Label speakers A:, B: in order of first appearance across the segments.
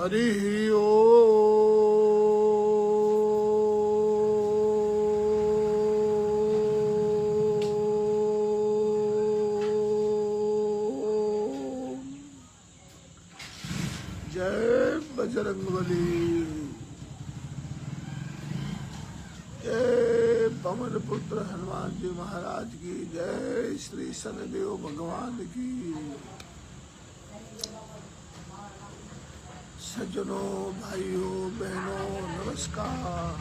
A: हरि ओम। जय बजरंगबली, जय पवन पुत्र हनुमान जी महाराज की जय, श्री शनिदेव भगवान की। सज्जनों, भाइयों, बहनों, नमस्कार।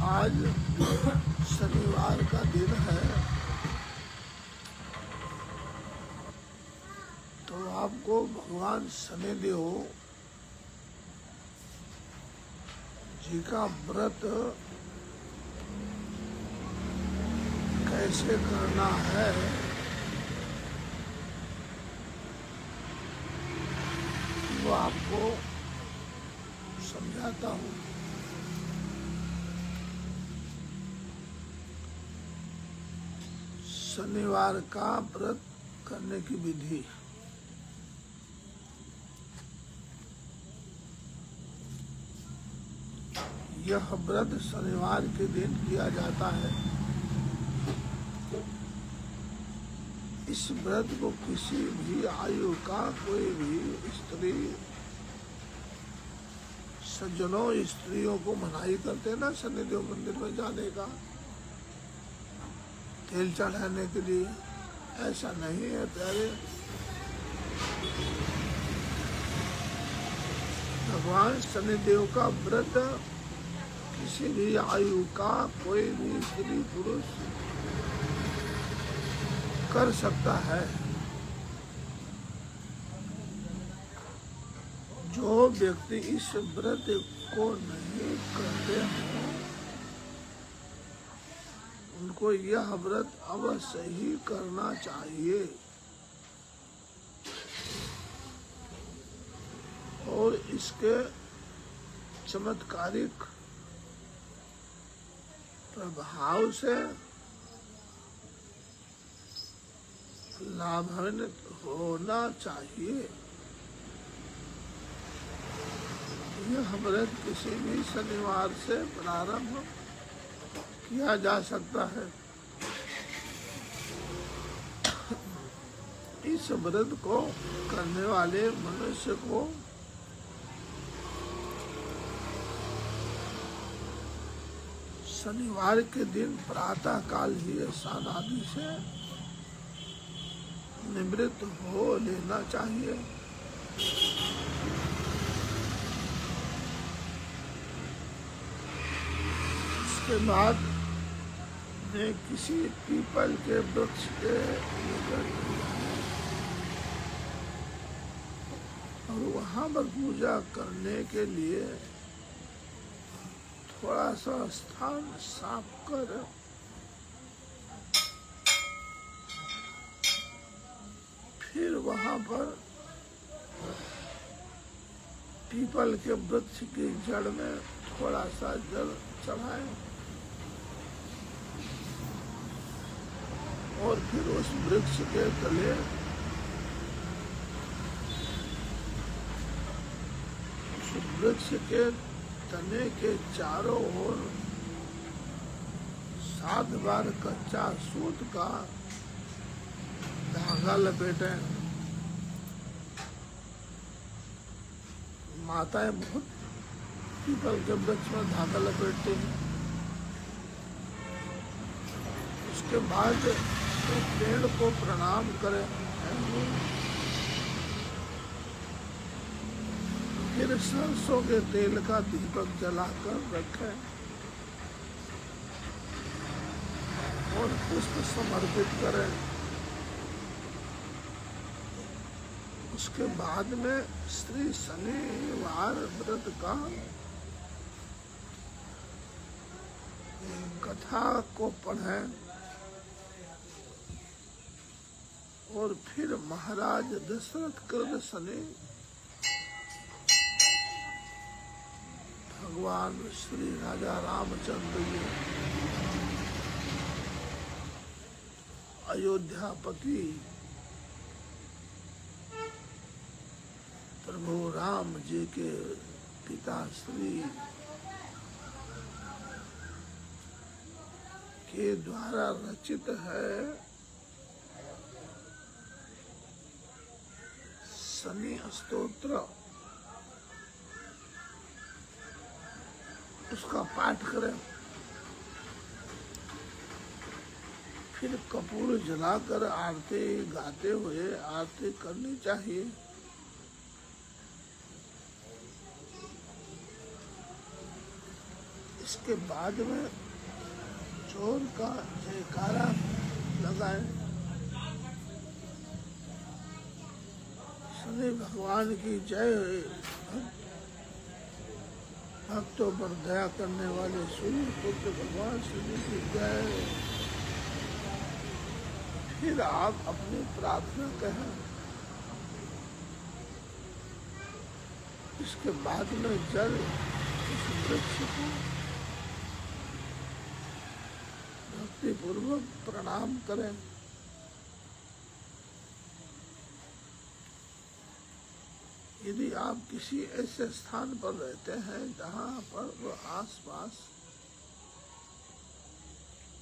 A: आज शनिवार का दिन है, तो आपको भगवान शनिदेव जी का व्रत कैसे करना है वो आपको समझाता हूँ। शनिवार का व्रत करने की विधि। यह व्रत शनिवार के दिन किया जाता है। इस व्रत को किसी भी आयु का कोई भी स्त्री, सज्जनों स्त्रियों को मनाही करते हैं ना शनिदेव मंदिर में जाने का, तेल चढ़ाने के लिए। ऐसा नहीं है प्यारे, भगवान शनिदेव का व्रत किसी भी आयु का कोई भी स्त्री पुरुष कर सकता है। जो व्यक्ति इस व्रत को नहीं करते हैं उनको यह व्रत अवश्य ही करना चाहिए। और इसके चमत्कारिक प्रभाव से लाभान्वित होना चाहिए। यह व्रत किसी भी शनिवार से प्रारंभ किया जा सकता है। इस व्रत को करने वाले मनुष्य को शनिवार के दिन प्रातः काल ही स्नान आदि से निवृत्त हो लेना चाहिए। उसके बाद में किसी पीपल के वृक्ष के निकट और वहां पर पूजा करने के लिए थोड़ा सा स्थान साफ कर फिर वहां पर पीपल के वृक्ष की जड़ में थोड़ा सा जल चढ़ाएं और फिर उस वृक्ष के तले उस वृक्ष के तने के चारों ओर 7 बार कच्चा सूत का धागा लपेटें। माताएं बहुत पीपल के वृक्ष में धागा लपेटती हैं। उसके बाद तो पेड़ को प्रणाम करें, फिर सरसों के तेल का दीपक जलाकर रखें और पुष्प समर्पित करें। उसके बाद में श्री शनिवार व्रत का कथा को पढ़ें और फिर महाराज दशरथ कृत शनि भगवान श्री राजा रामचंद्र जी अयोध्यापति प्रभु राम जी के पिताश्री के द्वारा रचित है शनि स्तोत्र, उसका पाठ करें। फिर कपूर जलाकर आरती गाते हुए आरती करनी चाहिए। इसके बाद में चोर का जयकारा लगाएं। शनि भगवान की जय हो। भक्तों पर दया करने वाले सूर्य पुत्र भगवान शनि की जय। फिर आप अपनी प्रार्थना कहें। इसके बाद में जल इस वृक्ष को भक्ति पूर्वक प्रणाम करें। यदि आप किसी ऐसे स्थान पर रहते हैं जहाँ पर वो आसपास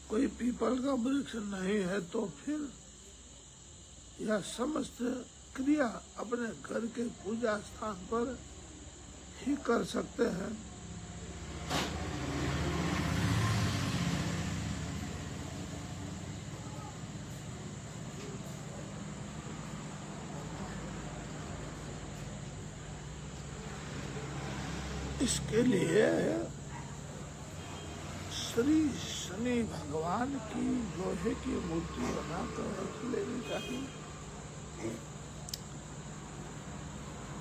A: कोई पीपल का वृक्ष नहीं है, तो फिर यह समस्त क्रिया अपने घर के पूजा स्थान पर ही कर सकते हैं। इसके लिए श्री शनि भगवान की लोहे की मूर्ति बनाकर रख लेनी चाहिए।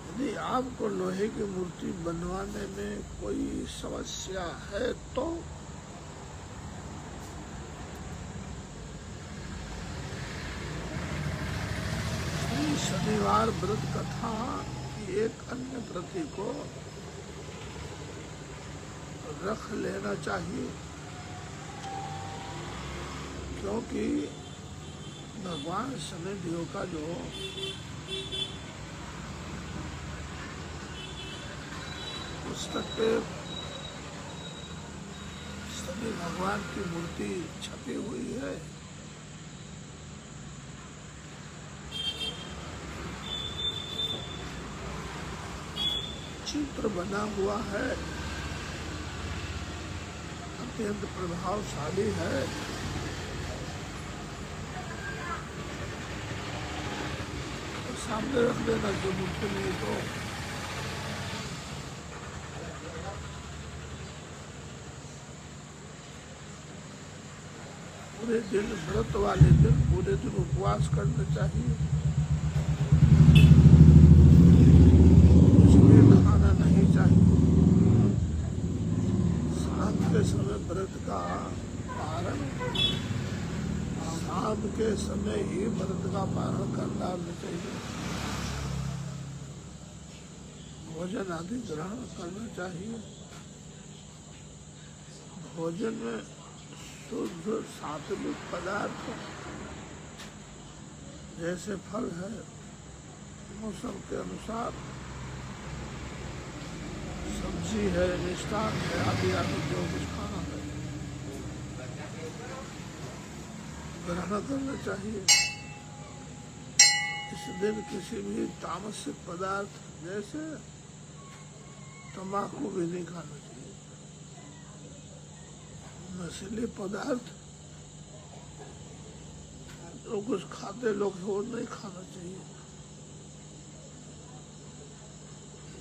A: यदि आपको लोहे की मूर्ति बनवाने में कोई समस्या है तो श्री शनिवार व्रत कथा की एक अन्य प्रति को रख लेना चाहिए, क्योंकि भगवान शनिदेव का जो पुस्तक पे शनि भगवान की मूर्ति छपी हुई है, चित्र बना हुआ है, अत्यंत प्रभावशाली है। तो सामने रख देना जो मुमकिन नहीं तो पूरे दिन व्रत वाले दिन पूरे दिन उपवास करना चाहिए। कुछ भी खाना नहीं चाहिए। के समय व्रत का पारण, शाम के समय ही व्रत का पारण करना चाहिए। भोजन आदि ग्रहण करना चाहिए। भोजन में शुद्ध सात्विक पदार्थ जैसे फल है, मौसम के अनुसार सब्जी है, मिष्टान है, आदि आदि जो कुछ खाना है ग्रहण करना चाहिए। इस दिन किसी भी तामसिक पदार्थ जैसे तंबाकू भी नहीं खाना चाहिए। नशीले पदार्थ जो कुछ खाते लोग वो नहीं खाना चाहिए।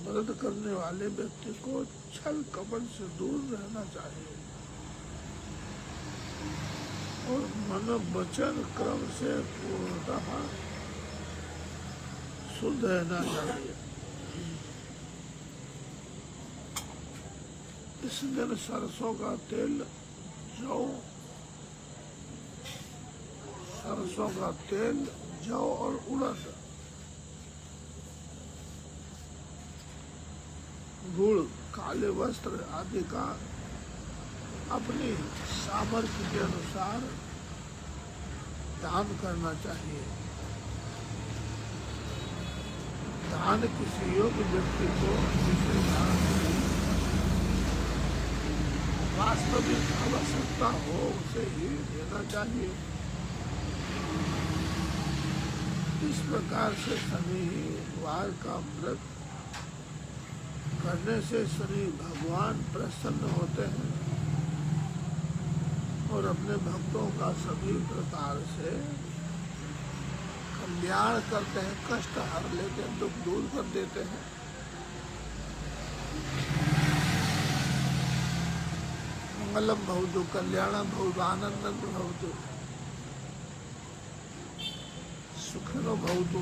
A: व्रत करने वाले व्यक्ति को छल कपट से दूर रहना चाहिए और मन वचन क्रम से पूर्णतः शुद्ध रहना चाहिए। इस दिन सरसों का तेल, जौ, सरसों का तेल, जौ और उड़द, गुड़, काले वस्त्र आदि का अपनी सामर्थ्य के अनुसार दान करना चाहिए। दान किसी योग्य व्यक्ति को जिसे दान की वास्तविक आवश्यकता हो उसे ही देना चाहिए। इस प्रकार से शनिवार का व्रत करने से शनि भगवान प्रसन्न होते हैं और अपने भक्तों का सभी प्रकार से कल्याण करते हैं, कष्ट हर लेते हैं, दुख दूर कर देते हैं। मंगलम भवतु, कल्याणम भवतु, आनंदम भवतु, सुखिनो भवतु।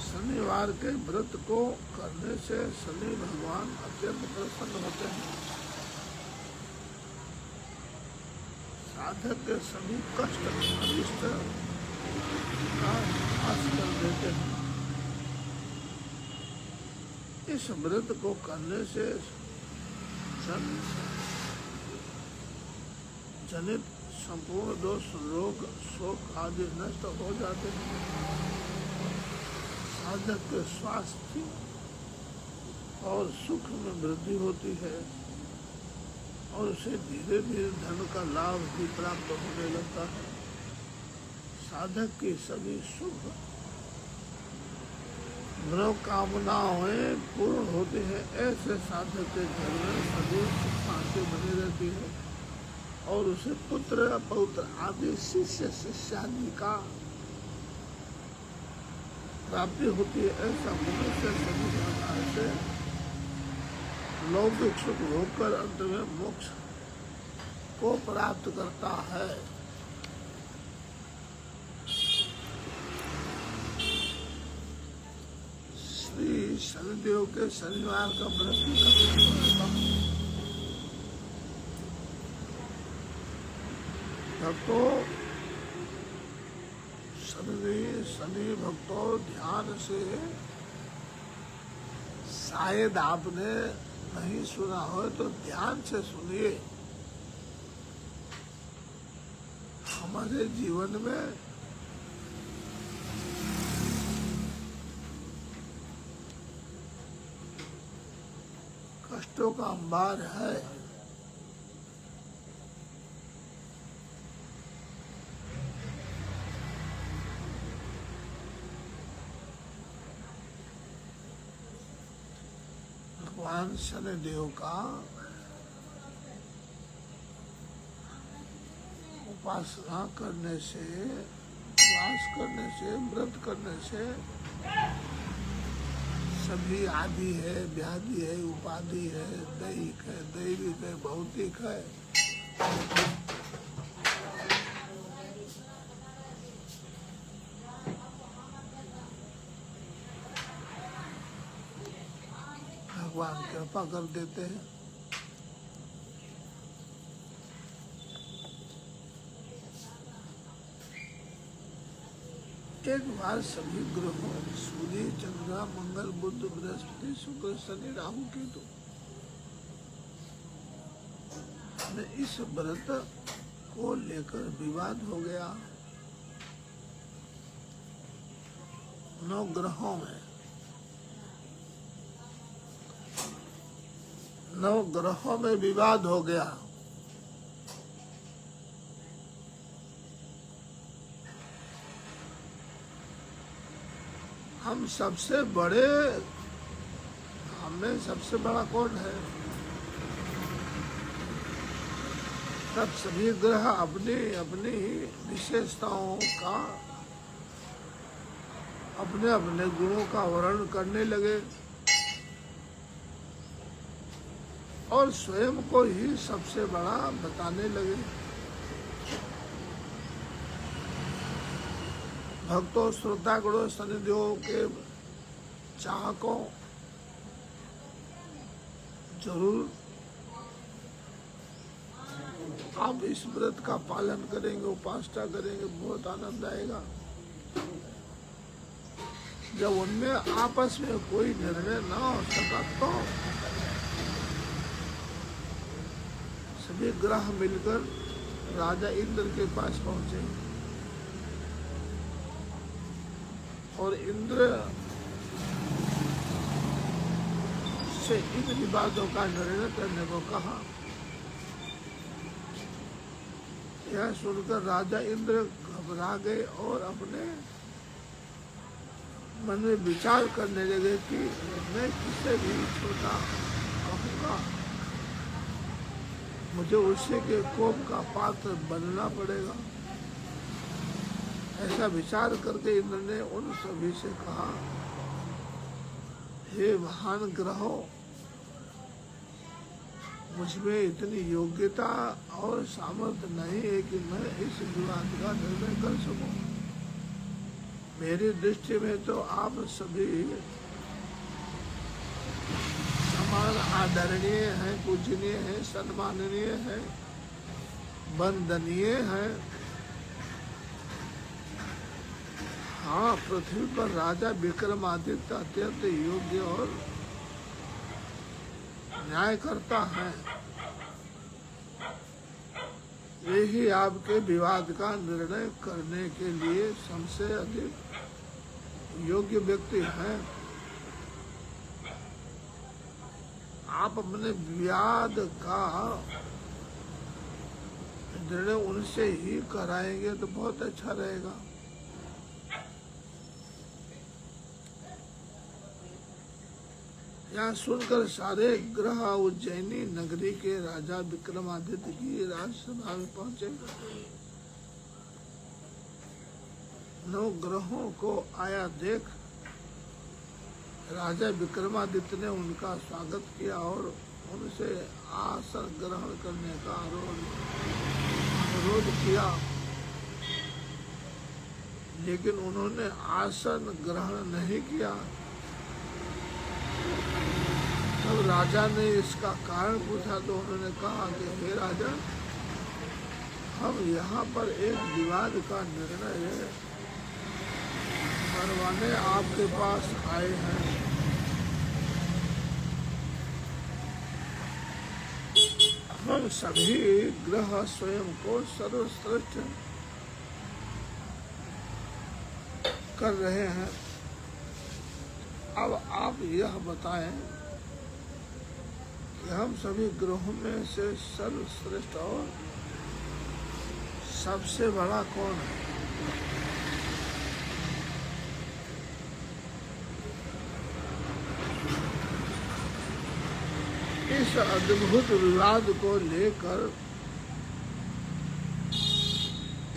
A: शनिवार के व्रत को करने से शनि भगवान अत्यंत प्रसन्न होते हैं। साधक के सभी कष्ट अनिष्ट का नाश कर देते हैं। इस व्रत को करने से जनित संपूर्ण दोष, रोग, शोक आदि नष्ट हो जाते हैं। साधक के स्वास्थ्य और सुख में वृद्धि होती है और उसे धीरे धीरे धन का लाभ भी प्राप्त होने लगता है। साधक की सभी शुभ मनोकामनाएं पूर्ण होती है। ऐसे साधक के घर में सदैव सुख शांति बनी रहती है और उसे पुत्र पौत्र आदि शिष्य शिष्यादि का प्राप्ति होती है। ऐसा मनुष्य सभी प्रकार से लौकिक सुख होकर अंत में मोक्ष को प्राप्त करता है। श्री शनिदेव के शनिवार का व्रत करना भक्तों, शनि भक्तों ध्यान से, शायद आपने नहीं सुना हो तो ध्यान से सुनिए। हमारे जीवन में कष्टों का अंबार है। भगवान शनिदेव का उपासना करने से, उपवास करने से, व्रत करने से सभी आदि है, व्याधि है, उपाधि है, दैहिक है, दैविक है, भौतिक है, भगवान कृपा कर देते हैं। एक बार सभी ग्रहों सूर्य, चंद्र, मंगल, बुध, बृहस्पति, शुक्र, शनि, राहु, केतु में इस व्रत को लेकर विवाद हो गया। 9 ग्रहों में 9 ग्रहों में विवाद हो गया। हम सबसे बड़े, हमें सबसे बड़ा कौन है? तब सभी ग्रह अपनी अपनी विशेषताओं का, अपने अपने गुणों का वर्णन करने लगे और स्वयं को ही सबसे बड़ा बताने लगे। भक्तों, श्रोतागणों, शनिदेव के चाहकों, जरूर आप इस व्रत का पालन करेंगे, उपासना करेंगे, बहुत आनंद आएगा। जब उनमें आपस में कोई निर्णय ना हो सका तो सभी ग्रह मिलकर राजा इंद्र के पास पहुंचे और इंद्र से इन विवादों का निर्णय करने को कहा। यह सुनकर राजा इंद्र घबरा गए और अपने मन में विचार करने लगे कि मैं किसे भी छोटा कहूँगा, मुझे उसी के कोप का पात्र बनना पड़ेगा। ऐसा विचार करके इंद्र ने उन सभी से कहा, हे महान ग्रहों, मुझमें इतनी योग्यता और सामर्थ्य नहीं है कि मैं इस विवाद का निर्णय कर सकूं। मेरी दृष्टि में तो आप सभी समान आदरणीय हैं, पूजनीय हैं, सम्माननीय हैं, वंदनीय हैं। हाँ, पृथ्वी पर राजा विक्रमादित्य अत्यंत योग्य और न्याय करता है। यही आपके विवाद का निर्णय करने के लिए सबसे अधिक योग्य व्यक्ति हैं। आप अपने विवाद का निर्णय उनसे ही कराएंगे तो बहुत अच्छा रहेगा। यह सुनकर सारे ग्रह उज्जैनी नगरी के राजा विक्रमादित्य की राजसभा में पहुंचे। 9 ग्रहों को आया देख राजा विक्रमादित्य ने उनका स्वागत किया और उनसे आसन ग्रहण करने का अनुरोध किया, लेकिन उन्होंने आसन ग्रहण नहीं किया। तब राजा ने इसका कारण पूछा तो उन्होंने कहा कि हे राजा, हम यहाँ पर एक विवाद का निर्णय करवाने आपके पास आए हैं। हम सभी ग्रह स्वयं को सर्वश्रेष्ठ कर रहे हैं। अब आप यह बताएं कि हम सभी ग्रहों में से सर्वश्रेष्ठ और सबसे बड़ा कौन है? इस अद्भुत विवाद को लेकर,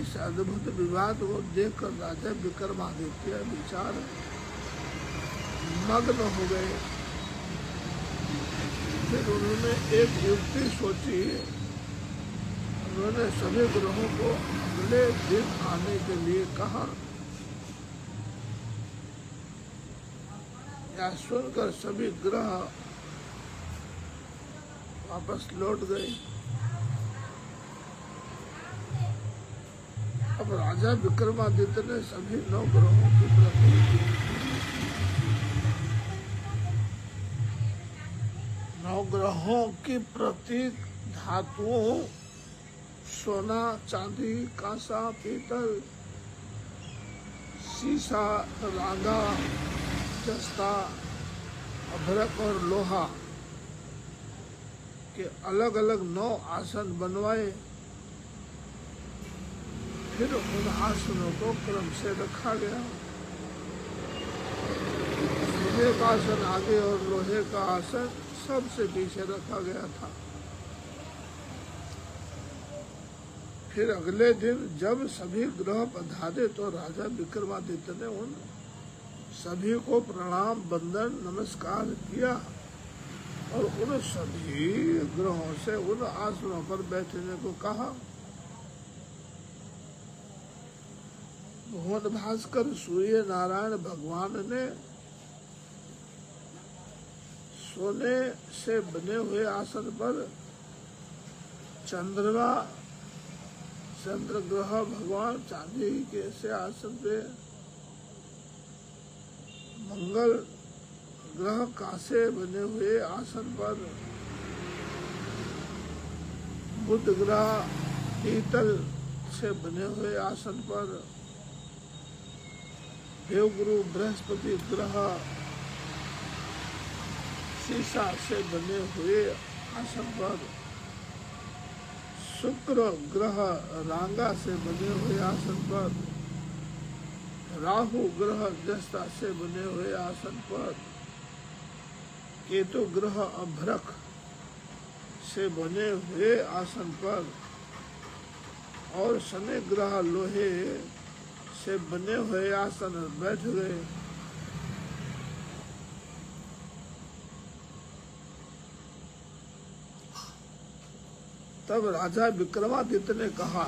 A: इस अद्भुत विवाद को देखकर राजा विक्रमादित्य विचार मग्न हो गए। फिर उन्होंने एक युक्ति सोची। उन्होंने सभी ग्रहों को अगले दिन आने के लिए कहा। यह सुनकर सभी ग्रह वापस लौट गए। अब राजा विक्रमादित्य ने सभी 9 ग्रहों की प्रति 9 ग्रहों की प्रतीक धातुओं सोना, चांदी, कांसा, पीतल, सीसा, रांगा, जस्ता, अभ्रक और लोहा के अलग अलग 9 आसन बनवाए। फिर उन आसनों को क्रम से रखा गया। सोने का आसन आगे और लोहे का आसन सबसे पीछे रखा गया था। फिर अगले दिन जब सभी ग्रह पधारे तो राजा विक्रमादित्य ने उन सभी को प्रणाम, वंदन, नमस्कार किया और उन सभी ग्रहों से उन आसनों पर बैठने को कहा। भगवान भास्कर सूर्य नारायण भगवान ने सोने से बने हुए आसन पर चंद्रमा, चंद्र ग्रह भगवान चांदी के से आसन पे मंगल ग्रह कांसे बने हुए आसन पर बुध ग्रह पीतल से बने हुए आसन पर देवगुरु बृहस्पति ग्रह शीशा से बने हुए आसन पर, शुक्र ग्रह रांगा से बने हुए आसन पर, राहु ग्रह जस्ता से बने हुए आसन पर, केतु ग्रह अभ्रक से बने हुए आसन पर और शनि ग्रह लोहे से बने हुए आसन बैठ गए। तब राजा विक्रमादित्य ने कहा,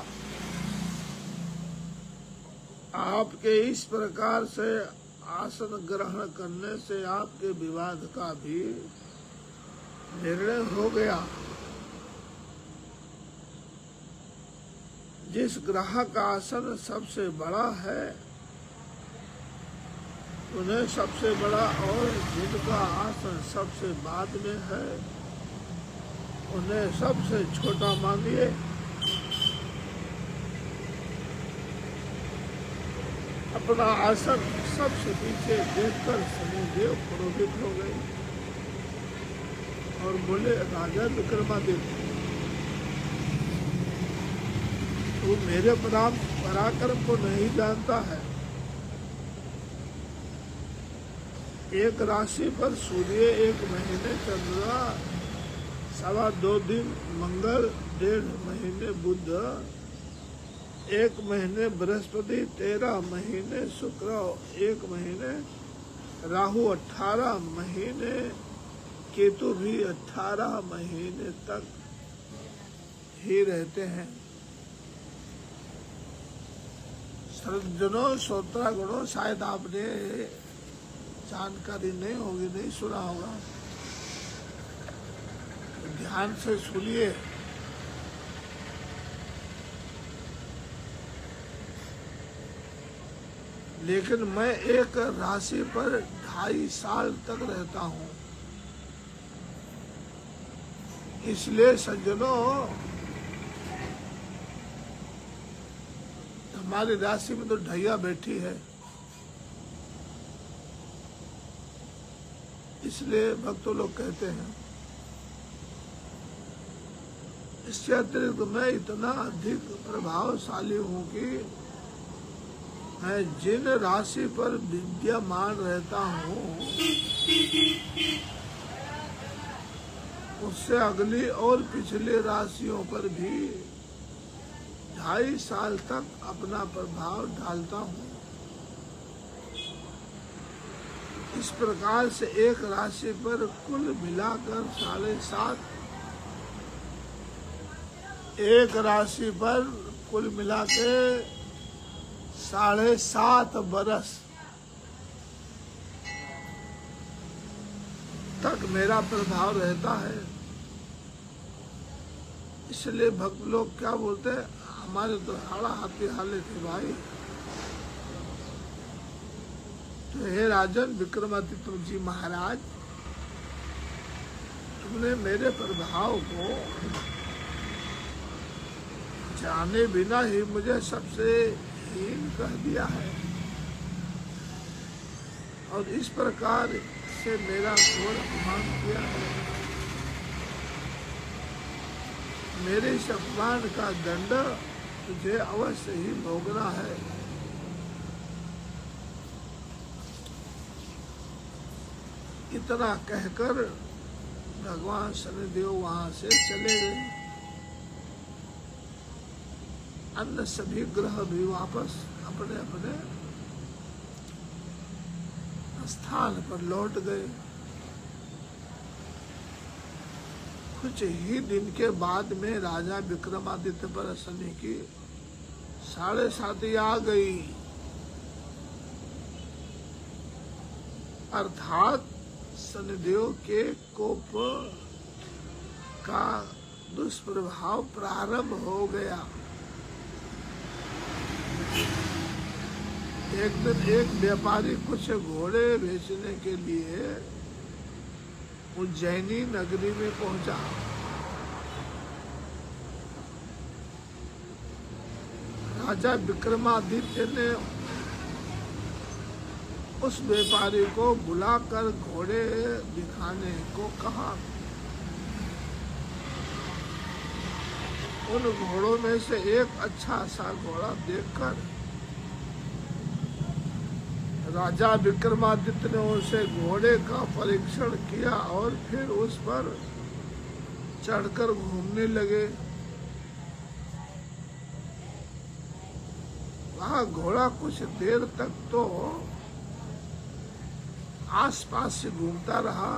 A: आपके इस प्रकार से आसन ग्रहण करने से आपके विवाद का भी निर्णय हो गया। जिस ग्रह का आसन सबसे बड़ा है उन्हें सबसे बड़ा, और जिनका आसन सबसे बाद में है उन्हें सबसे छोटा मानिए। अपना आसन सबसे पीछे देखकर शनिदेव क्रोधित हो गए और बोले, राजा विक्रमादित्य, तू मेरे पराक्रम को नहीं जानता है। एक राशि पर सूर्य, 1 महीने चंद्रमा, 2.25 दिन मंगल, 1.5 महीने बुध, 1 महीने बृहस्पति, 13 महीने शुक्र, 1 महीने राहु, 18 महीने केतु भी 18 महीने तक ही रहते हैं। सज्जनों, श्रोतागणों, शायद आपने जानकारी नहीं होगी, नहीं सुना होगा, ध्यान से सुनिए। लेकिन मैं एक राशि पर 2.5 साल तक रहता हूँ, इसलिए सज्जनों, हमारी राशि में तो ढैया बैठी है, इसलिए भक्तों लोग कहते हैं। इससे अतिरिक्त मैं इतना अधिक प्रभावशाली हूँ कि मैं जिन राशि पर विद्यमान रहता हूँ उससे अगली और पिछली राशियों पर भी 2.5 साल तक अपना प्रभाव डालता हूँ। इस प्रकार से एक राशि पर कुल मिलाकर 7.5, एक राशि पर कुल मिला के 7.5 बरस तक मेरा प्रभाव रहता है। इसलिए भक्त लोग क्या बोलते हैं, हमारे तो हाड़ा हाथी हाले थे भाई। तो हे राजन विक्रमादित्य जी महाराज, तुमने मेरे प्रभाव को जाने बिना ही मुझे सबसे हीन कह दिया है और इस प्रकार से मेरा घोर अपमान किया है। मेरे इस अपमान का दंड तुझे अवश्य ही भोगना है। इतना कहकर भगवान शनिदेव वहां से चले गए। अन्य सभी ग्रह भी वापस अपने अपने स्थान पर लौट गए। कुछ ही दिन के बाद में राजा विक्रमादित्य पर शनि की 7.5 आ गई, अर्थात शनिदेव के कोप का दुष्प्रभाव प्रारंभ हो गया। एक दिन एक व्यापारी कुछ घोड़े बेचने के लिए उज्जैनी नगरी में पहुंचा। राजा विक्रमादित्य ने उस व्यापारी को बुलाकर घोड़े दिखाने को कहा। उन घोड़ों में से एक अच्छा सा घोड़ा देखकर राजा विक्रमादित्य ने उसे घोड़े का परीक्षण किया और फिर उस पर चढ़कर घूमने लगे। वह घोड़ा कुछ देर तक तो आसपास से घूमता रहा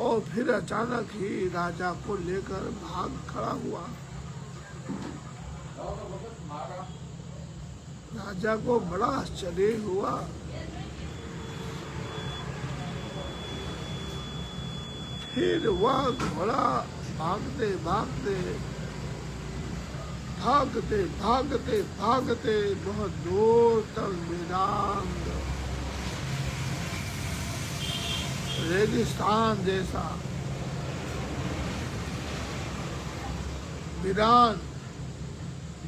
A: और फिर अचानक ही राजा को लेकर भाग खड़ा हुआ। राजा को बड़ा आश्चर्य हुआ। फिर वह घोड़ा भागते भागते भागते भागते भागते बहुत दूर तक मैदान रेगिस्तान जैसा वीरान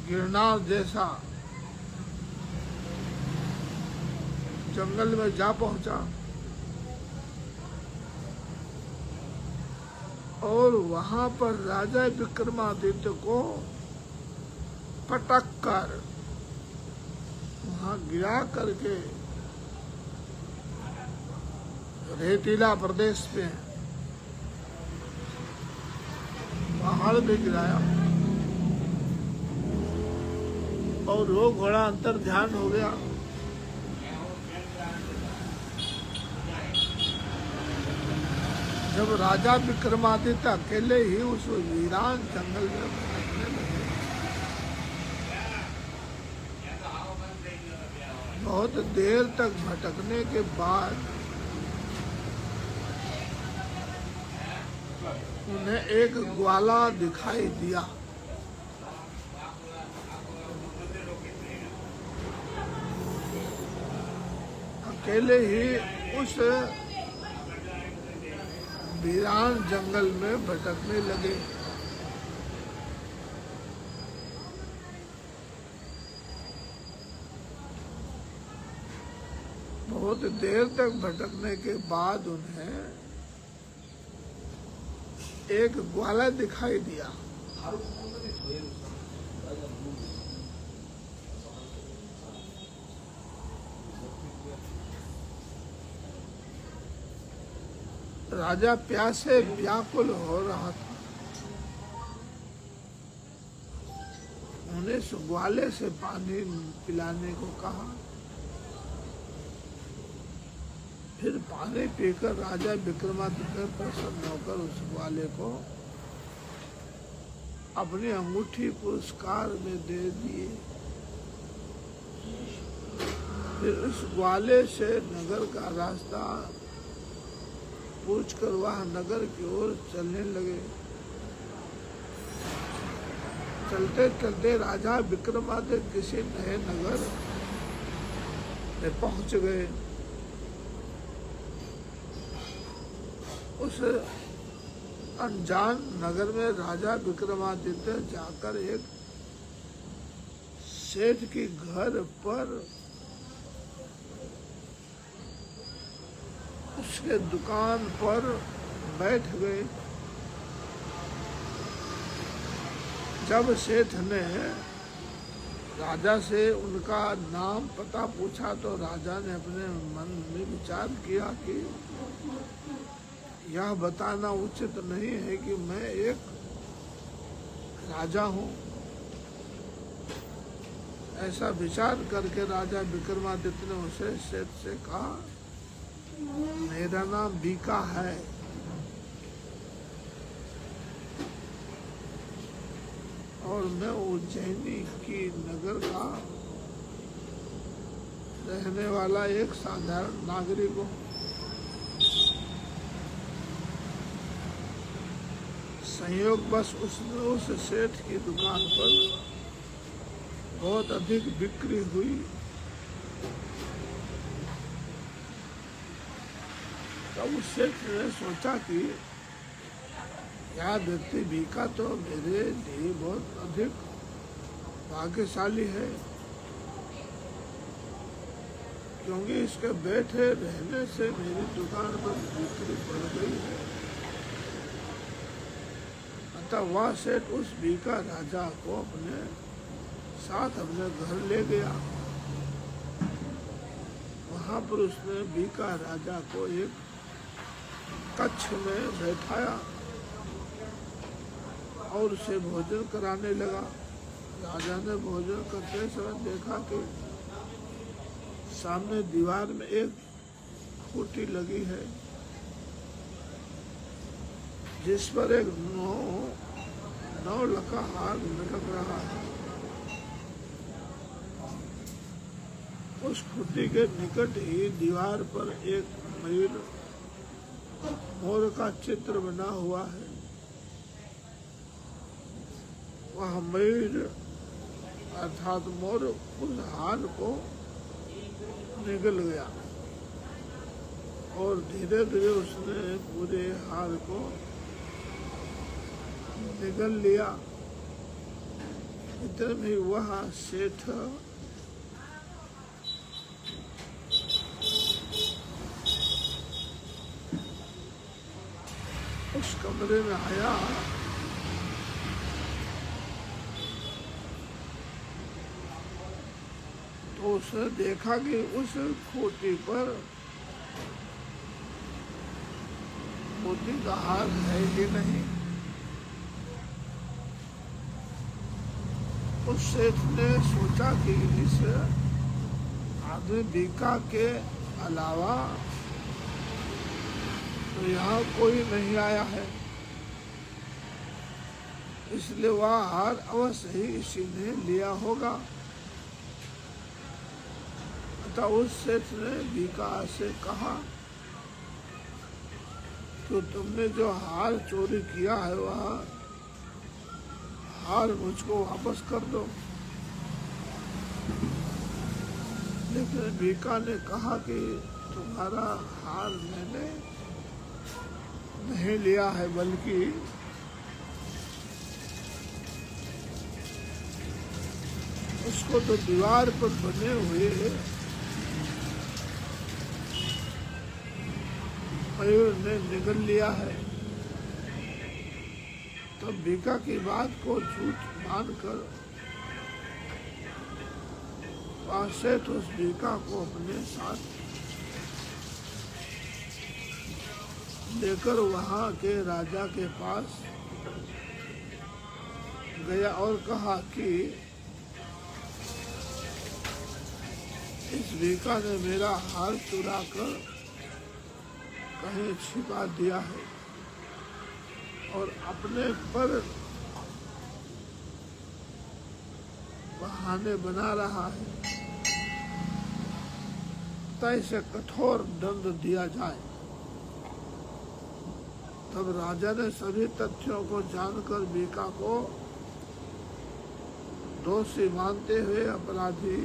A: गिरनार जैसा जंगल में जा पहुंचा और वहां पर राजा विक्रमादित्य को पटक कर वहां गिरा करके रेतीला प्रदेश में पहाड़ में गिराया और वो घोड़ा अंतर ध्यान हो गया। जब राजा विक्रमादित्य अकेले ही उस वीरान जंगल में भटकने लगे, बहुत देर तक भटकने के बाद उन्हें एक ग्वाला दिखाई दिया। अकेले ही उस वीरान जंगल में भटकने लगे। बहुत देर तक भटकने के बाद उन्हें एक ग्वाला दिखाई दिया। राजा प्यासे व्याकुल हो रहा था। उन्हें उस ग्वाले से पानी पिलाने को कहा। फिर पानी पीकर राजा विक्रमादित्य प्रसन्न होकर उस ग्वाले को अपनी अंगूठी पुरस्कार में दे दिए। फिर उस ग्वाले से नगर का रास्ता पूछकर वह नगर की ओर चलने लगे। चलते चलते राजा विक्रमादित्य किसी नए नगर में पहुंच गए। उस अनजान नगर में राजा विक्रमादित्य जाकर एक सेठ के घर पर उसके दुकान पर बैठ गए। जब सेठ ने राजा से उनका नाम पता पूछा तो राजा ने अपने मन में विचार किया कि यह बताना उचित नहीं है कि मैं एक राजा हूँ। ऐसा विचार करके राजा विक्रमादित्य ने उसे सेठ से कहा, मेरा नाम बीका है। और मैं उज्जैनी की नगर का रहने वाला एक साधारण नागरिक हूँ। संयोग बस उसने उस सेठ की दुकान पर बहुत अधिक बिक्री हुई। तब उस सेठ ने सोचा कि यह व्यक्ति बीका तो मेरे लिए बहुत अधिक भाग्यशाली है। क्योंकि इसके बैठे रहने से मेरी दुकान पर बिक्री बढ़ गई है। अतः वह सेठ उस बीका राजा को अपने साथ अपने घर ले गया। वहां पर उसने बीका राजा को एक कक्ष में बैठाया और उसे भोजन कराने लगा। राजा ने भोजन करते समय देखा कि सामने दीवार में एक खूंटी लगी है जिस पर एक नौ लका हार लटक रहा है। उस खूंटी के निकट ही दीवार पर एक मोर का चित्र बना हुआ है। वह मयूर अर्थात मोर उस हार को निगल गया और धीरे धीरे उसने पूरे हार को निगल लिया। इतने में वह सेठ उस कमरे में आया तो उसने देखा कि उस खूंटी पर मोती का हार है ही नहीं। उस सेठ ने सोचा कि इस आदमी बीका के अलावा तो यहाँ कोई नहीं आया है, इसलिए वह हार अवश्य ही इसी ने लिया होगा। अतः उस सेठ ने बीका से कहा कि तुमने जो हार चोरी किया है वह हार मुझको वापस कर दो। लेकिन बीका ने कहा कि तुम्हारा हार मैंने नहीं लिया है, बल्कि उसको तो दीवार पर बने हुए मयूर ने निगल लिया है। तो बीका की बात को झूठ मानकर सेठ उस बीका को अपने साथ लेकर वहां के राजा के पास गया और कहा कि इस बीका ने मेरा हार चुरा कर कहीं छिपा दिया है और अपने पर बहाने बना रहा है, तय से कठोर दंड दिया जाए। तब राजा ने सभी तथ्यों को जानकर बीका को दोषी मानते हुए अपराधी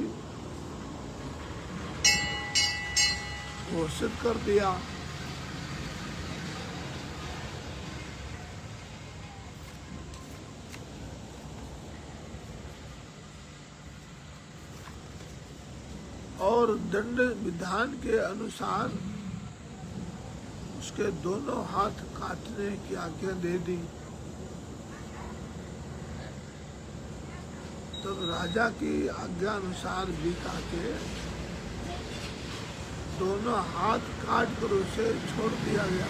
A: घोषित कर दिया। और दंड विधान के अनुसार उसके दोनों हाथ काटने की आज्ञा दे दी। तब राजा की आज्ञा अनुसार बीका के दोनों हाथ काट कर उसे छोड़ दिया गया।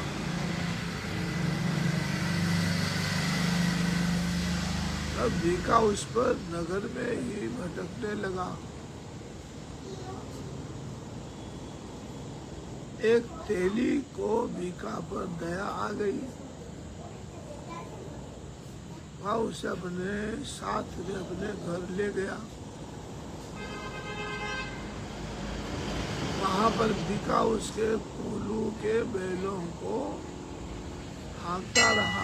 A: तब बीका उस पर नगर में ही भटकने लगा। एक तेली को बीका पर दया आ गई। वह उसे अपने साथ में अपने घर ले गया। वहां पर बीका उसके कोल्हू के बैलों को हाँकता रहा।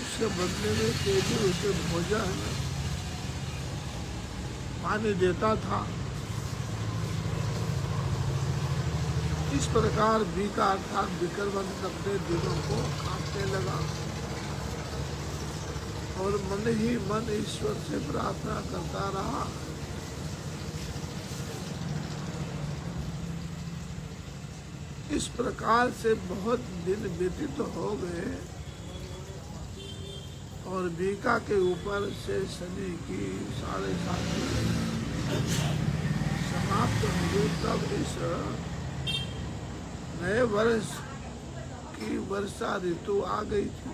A: उसके बदले में तेली उसे भोजन पानी देता था। इस प्रकार बीका अर्थात विक्रमादित्य अपने दिनों को काटने लगा और मन ही मन ईश्वर से प्रार्थना करता रहा इस प्रकार से बहुत दिन व्यतीत तो हो गए और बीका के ऊपर से शनि की 7.5 समाप्त हुई। तब इस नए वर्ष की वर्षा ऋतु आ गई थी।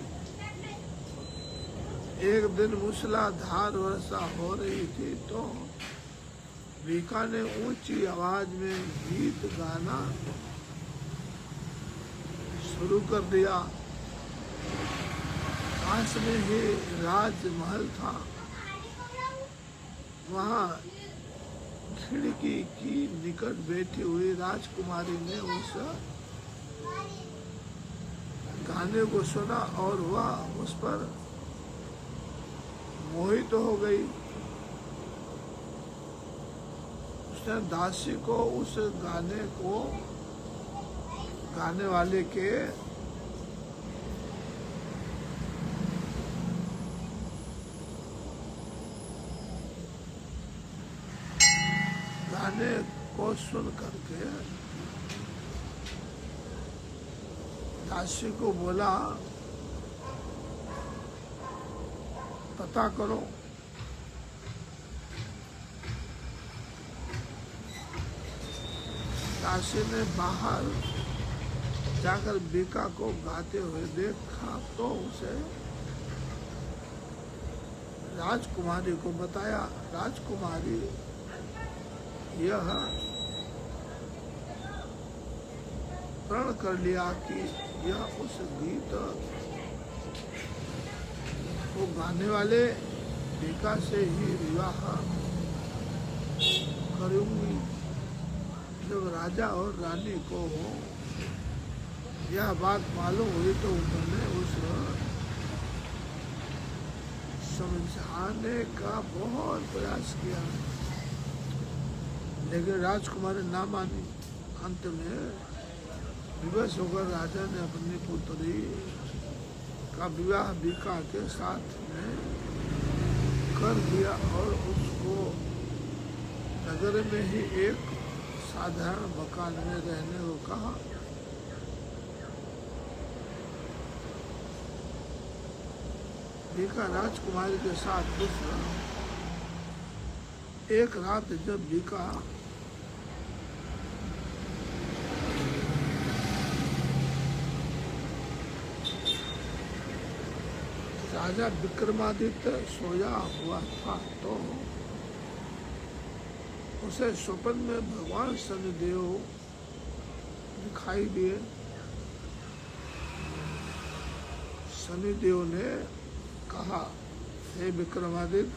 A: एक दिन मूसलाधार वर्षा हो रही थी तो बीका ने ऊंची आवाज में गीत गाना शुरू कर दिया। पास में ही राजमहल था। वहाँ खिड़की की निकट बैठी हुई राजकुमारी ने उस गाने को सुना और वह उस पर मोहित हो गई। उसने दासी को उस गाने को गाने वाले के गाने को सुन करके दासी को बोला, पता करो दासी ने बाहर जाकर बीका को गाते हुए देखा तो उसे राजकुमारी को बताया। राजकुमारी यह प्रण कर लिया कि यह उस गीत को गाने वाले बीका से ही विवाह करूंगी। जब राजा और रानी को यह बात मालूम हुई तो उन्होंने उस समझाने का बहुत प्रयास किया, लेकिन राजकुमारी ना मानी। अंत में विवश होकर राजा ने अपनी पुत्री का विवाह बीका के साथ में कर दिया और उसको नगर में ही एक साधारण मकान में रहने को कहा। बीका राजकुमारी के साथ खुश रहा। एक रात जब बीका राजा विक्रमादित्य सोया हुआ था तो उसे स्वप्न में भगवान शनिदेव दिखाई दिए। शनिदेव ने कहा, हे विक्रमादित्य,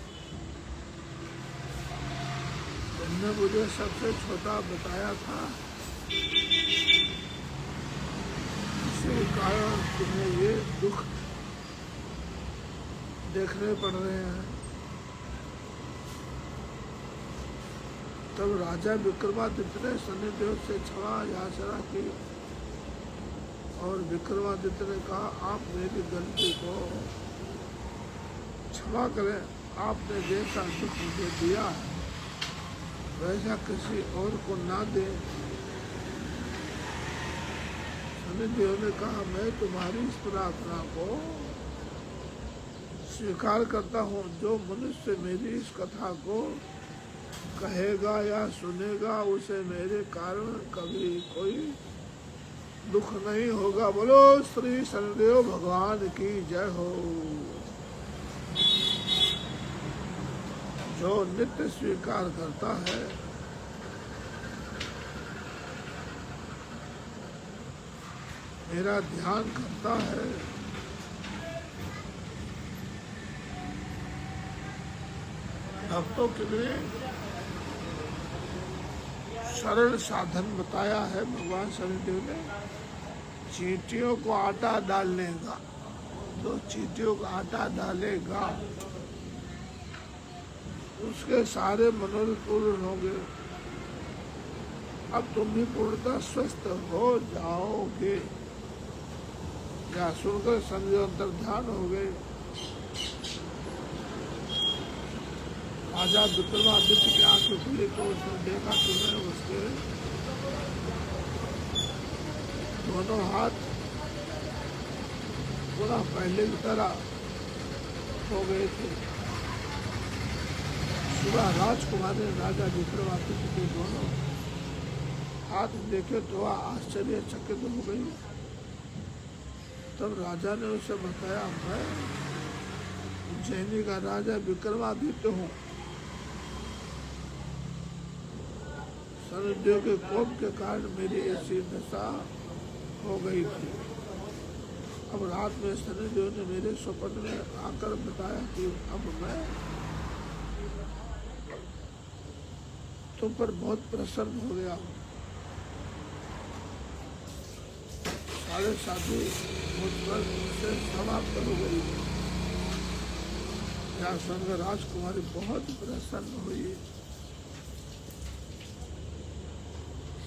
A: तुमने मुझे सबसे छोटा बताया था, इसी कारण तुम्हें ये दुख देखने पड़ रहे हैं। तब राजा विक्रमादित्य ने शनिदेव से क्षमा याचना की और विक्रमादित्य ने कहा, आप मेरी गलती को क्षमा करें। आपने जैसा दुख मुझे दिया वैसा किसी और को ना दे। शनिदेव ने कहा, मैं तुम्हारी इस प्रार्थना को स्वीकार करता हूँ। जो मनुष्य मेरी इस कथा को कहेगा या सुनेगा उसे मेरे कारण कभी कोई दुख नहीं होगा। बोलो श्री शनिदेव भगवान की जय हो। जो नित्य स्वीकार करता है मेरा ध्यान करता है, भक्तों के लिए सरल साधन बताया है भगवान शनिदेव ने। चींटियों को आटा डालने का, जो चींटियों को आटा डालेगा उसके सारे मनोरथ पूर्ण होंगे। अब तुम भी पूर्णतः स्वस्थ हो जाओगे। या सुनकर शनिदेव अंतर ध्यान हो गए। राजा विक्रमादित्य की आंखें खुली तो उसने देखा कि मैं उसके दोनों हाथ पूरा पहले की तरह हो गए थे। सुबह राजकुमारी ने राजा विक्रमादित्य के दोनों हाथ देखे तो वह आश्चर्यचकित हो गई। तब राजा ने उसे बताया, मैं उज्जैनी का राजा विक्रमादित्य हूँ। शनिदेव के कोप के कारण मेरी ऐसी दशा हो गई थी। अब रात में शनिदेव ने मेरे स्वप्न में आकर बताया कि अब मैं तुम पर बहुत प्रसन्न हो गया हूँ। साढ़े साथी मुझ पर से समाप्त हो गई। यह सुनकर राजकुमारी बहुत प्रसन्न हुई।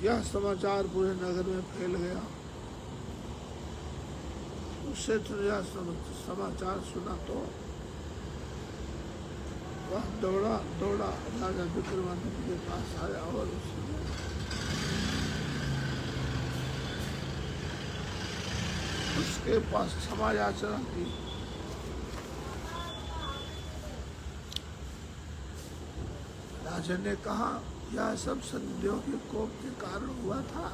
A: यह समाचार पूरे नगर में फैल गया। उससे यह समाचार सुना तो वह दौड़ा राजा विक्रमादित्य के पास आया और उसके पास क्षमा याचना की। राजा ने कहा, यह सब शनिदेव के कोप के कारण हुआ था,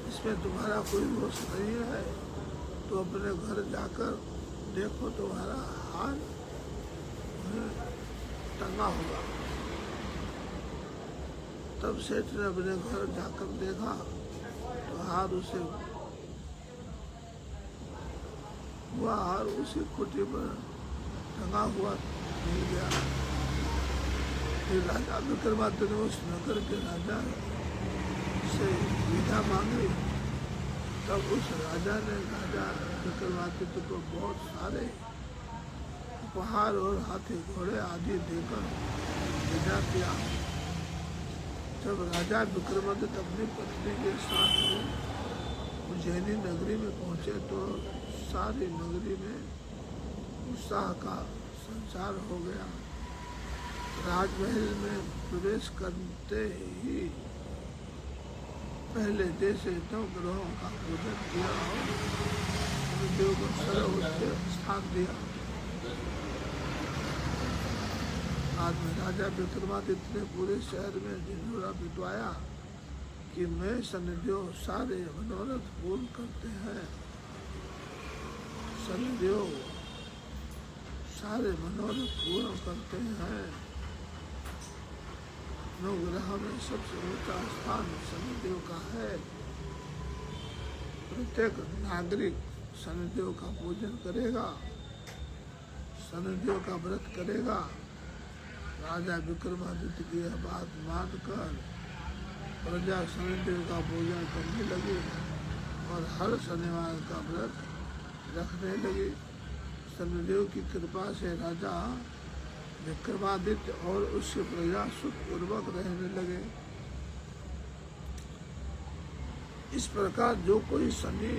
A: इसमें तुम्हारा कोई दोष नहीं है। तो अपने घर जाकर देखो, तुम्हारा हार टंगा होगा। तब सेठ ने अपने घर जाकर देखा तो हार उसी खुटी पर टंगा हुआ मिल गया। फिर राजा विक्रमादित्य ने उस नगर के राजा से विदा मांगी। तब उस राजा ने राजा विक्रमादित्य को बहुत सारे उपहार और हाथी घोड़े आदि देकर विदा किया। जब राजा विक्रमादित्य अपनी पत्नी के साथ उज्जैनी नगरी में पहुंचे तो सारी नगरी में उत्साह का संचार हो गया। राजमहल में प्रवेश करते ही पहले जैसे नवग्रहों का पूजन किया और देव को सर्वोच्च स्थान दिया। बाद में राजा विक्रमादित्य ने पूरे शहर में ढिंढोरा पिटवाया कि मैं शनिदेव सारे मनोरथ पूर्ण करते हैं। शनिदेव सारे मनोरथ पूर्ण करते हैं। नवग्रह में सबसे ऊंचा स्थान शनिदेव का है। प्रत्येक नागरिक शनिदेव का पूजन करेगा, शनिदेव का व्रत करेगा। राजा विक्रमादित्य की यह बात मानकर प्रजा शनिदेव का पूजन करने लगी और हर शनिवार का व्रत रखने लगी। शनिदेव की कृपा से राजा विक्रमादित्य और उसकी प्रजा सुखपूर्वक रहने लगे। इस प्रकार जो कोई शनि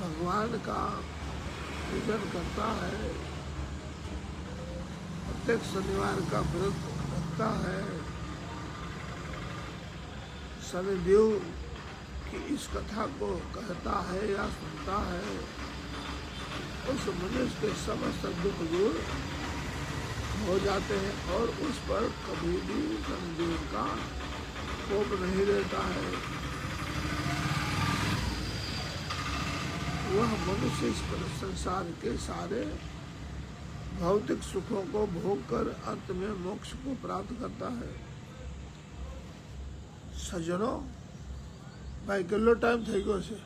A: भगवान का पूजन करता है, प्रत्येक शनिवार का व्रत रखता है, शनिदेव की इस कथा को कहता है या सुनता है, उस मनुष्य के समस्त दुख दूर हो जाते हैं और उस पर कभी भी शनिदेव का कोप नहीं रहता है। वह मनुष्य इस संसार के सारे भौतिक सुखों को भोग कर अंत में मोक्ष को प्राप्त करता है। सज्जनों, भाई किलो टाइम થઈ ગયો છે।